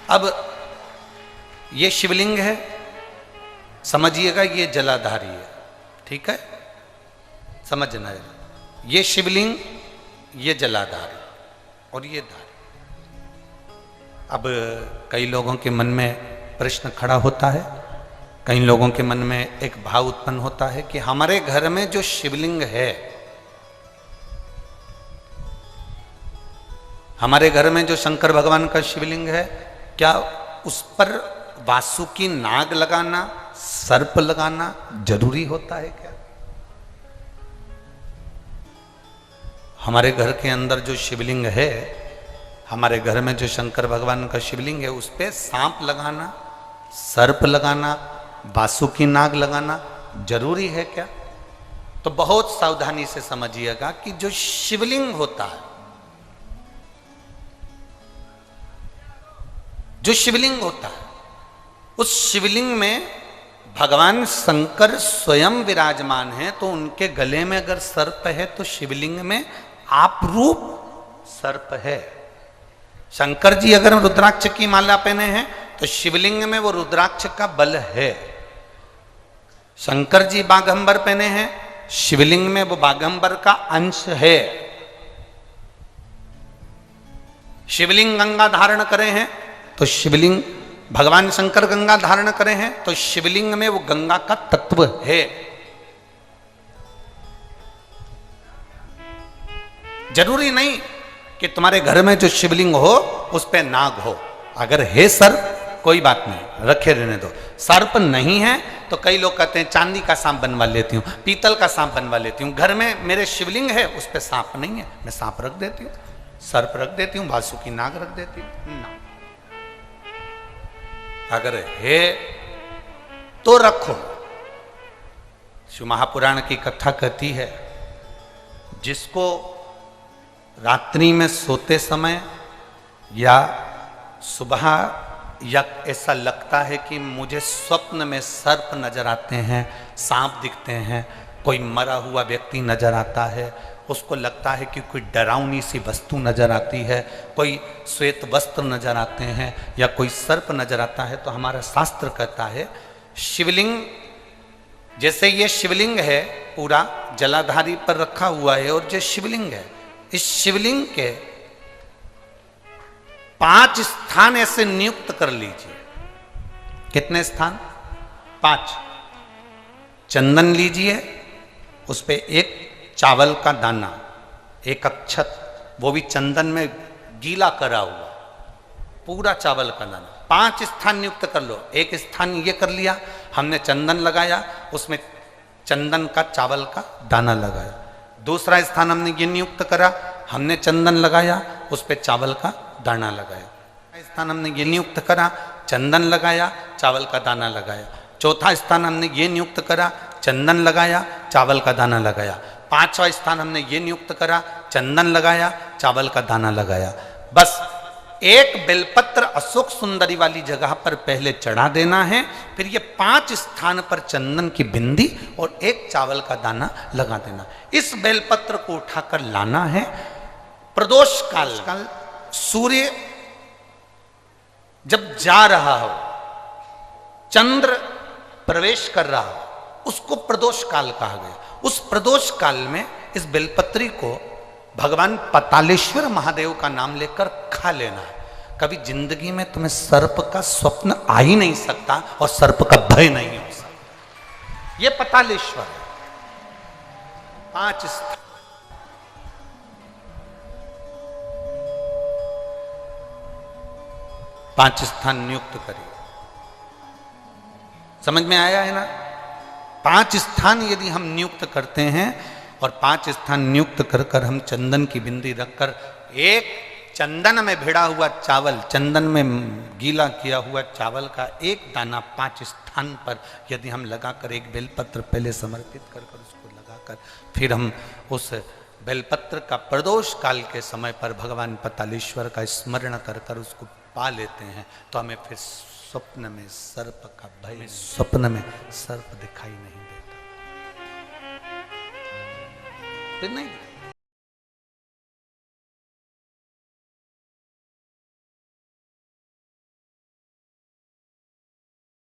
अब ये शिवलिंग है, समझिएगा ये जलाधारी है, ठीक है, समझना है। ये शिवलिंग, ये जलाधारी और ये धारी। अब कई लोगों के मन में प्रश्न खड़ा होता है, कई लोगों के मन में एक भाव उत्पन्न होता है कि हमारे घर में जो शिवलिंग है, हमारे घर में जो शंकर भगवान का शिवलिंग है, क्या उस पर वासुकी नाग लगाना, सर्प लगाना जरूरी होता है क्या? हमारे घर के अंदर जो शिवलिंग है, हमारे घर में जो शंकर भगवान का शिवलिंग है, उस पे सांप लगाना, सर्प लगाना, वासुकी नाग लगाना जरूरी है क्या? तो बहुत सावधानी से समझिएगा कि जो शिवलिंग होता है, जो शिवलिंग होता है, उस शिवलिंग में भगवान शंकर स्वयं विराजमान है। तो उनके गले में अगर सर्प है तो शिवलिंग में आपरूप सर्प है। शंकर जी अगर रुद्राक्ष की माला पहने हैं तो शिवलिंग में वो रुद्राक्ष का बल है। शंकर जी बाघंबर पहने हैं, शिवलिंग में वो बाघंबर का अंश है। शिवलिंग गंगा धारण करे हैं तो शिवलिंग, भगवान शंकर गंगा धारण करे हैं तो शिवलिंग में वो गंगा का तत्व है। जरूरी नहीं कि तुम्हारे घर में जो शिवलिंग हो उस पे नाग हो। अगर है सर्प कोई बात नहीं, रखे रहने दो। सर्प नहीं है तो कई लोग कहते हैं चांदी का सांप बनवा लेती हूँ, पीतल का सांप बनवा लेती हूँ। घर में मेरे शिवलिंग है, उस पे सांप नहीं है, मैं सांप रख देती हूँ, सर्प रख देती हूँ, वासुकी नाग रख देती हूँ ना। अगर है तो रखो। शिव महापुराण की कथा कहती है, जिसको रात्रि में सोते समय या सुबह या ऐसा लगता है कि मुझे स्वप्न में सर्प नजर आते हैं, सांप दिखते हैं, कोई मरा हुआ व्यक्ति नजर आता है, उसको लगता है कि कोई डरावनी सी वस्तु नजर आती है, कोई श्वेत वस्त्र नजर आते हैं या कोई सर्प नजर आता है, तो हमारा शास्त्र कहता है शिवलिंग, जैसे ये शिवलिंग है पूरा जलाधारी पर रखा हुआ है, और जो शिवलिंग है, इस शिवलिंग के 5 स्थान ऐसे नियुक्त कर लीजिए। कितने स्थान? 5। चंदन लीजिए, उस पे एक चावल का दाना, एक अक्षत, वो भी चंदन में गीला करा हुआ, पूरा चावल का दाना। 5 स्थान नियुक्त कर लो। एक स्थान ये कर लिया, हमने चंदन लगाया, उसमें चंदन का चावल का दाना लगाया। दूसरा स्थान हमने ये नियुक्त करा, हमने चंदन लगाया, उस पर चावल का दाना लगाया। स्थान हमने ये नियुक्त करा, चंदन लगाया, चावल का दाना लगाया। चौथा स्थान हमने ये नियुक्त करा, चंदन लगाया, चावल का दाना लगाया। 5वां स्थान हमने ये नियुक्त करा, चंदन लगाया, चावल का दाना लगाया। बस एक बेलपत्र अशोक सुंदरी वाली जगह पर पहले चढ़ा देना है, फिर ये 5 स्थान पर चंदन की बिंदी और एक चावल का दाना लगा देना। इस बेलपत्र को उठाकर लाना है। प्रदोष काल सूर्य जब जा रहा हो, चंद्र प्रवेश कर रहा हो, उसको प्रदोष काल कहा गया। उस प्रदोष काल में इस बेलपत्री को भगवान पतालेश्वर महादेव का नाम लेकर खा लेना है। कभी जिंदगी में तुम्हें सर्प का स्वप्न आ ही नहीं सकता और सर्प का भय नहीं हो सकता। यह पतालेश्वर है। 5 स्थान, पांच स्थान नियुक्त करिए। समझ में आया है ना? 5 स्थान यदि हम नियुक्त करते हैं और 5 स्थान नियुक्त कर कर हम चंदन की बिंदी रखकर एक चंदन में भिड़ा हुआ चावल, चंदन में गीला किया हुआ चावल का एक दाना 5 स्थान पर यदि हम लगाकर एक बेलपत्र पहले समर्पित कर कर उसको लगाकर फिर हम उस बेलपत्र का प्रदोष काल के समय पर भगवान पतालेश्वर का स्मरण कर कर उसको पा लेते हैं, तो हमें फिर स्वप्न में सर्प का भय, स्वप्न में सर्प दिखाई नहीं देता, फिर नहीं।